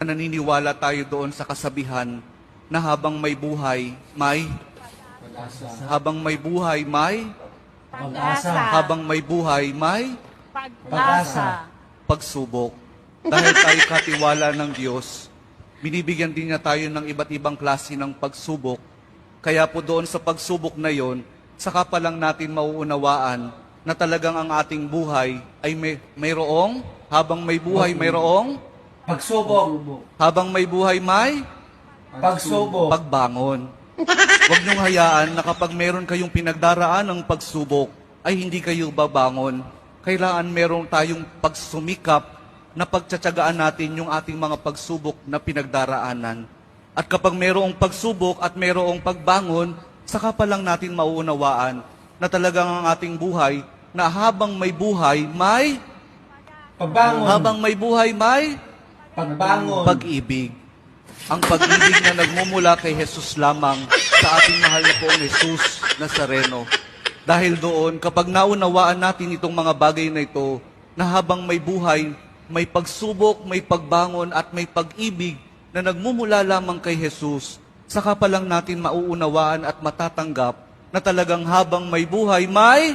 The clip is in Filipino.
naniniwala tayo doon sa kasabihan na habang may buhay, may Pag-asa. habang may buhay, may Pag-asa. habang may buhay, may Pag-asa. pagsubok. Dahil tayo katiwala ng Diyos, binibigyan din niya tayo ng iba't ibang klase ng pagsubok. Kaya po doon sa pagsubok na yon, saka pa lang natin mauunawaan na talagang ang ating buhay ay mayroong, habang may buhay mayroong, Pagsubok. habang may buhay may Pagsubok. pagbangon. Huwag niyong hayaan na kapag meron kayong pinagdaraan ng pagsubok, ay hindi kayo babangon. Kailangan meron tayong pagsumikap na pagtsatsagaan natin yung ating mga pagsubok na pinagdaraanan. At kapag merong pagsubok at merong pagbangon, saka pa lang natin mauunawaan na talagang ang ating buhay, na habang may buhay, may Pagbangon. habang may buhay, may Pagbangon. pag-ibig. Ang pag-ibig na nagmumula kay Jesus lamang sa ating mahal na poong Jesus Nazareno. Dahil doon, kapag naunawaan natin itong mga bagay na ito, na habang may buhay, may pagsubok, may pagbangon at may pag-ibig na nagmumula lamang kay Jesus, saka pa lang natin mauunawaan at matatanggap na talagang habang may buhay, may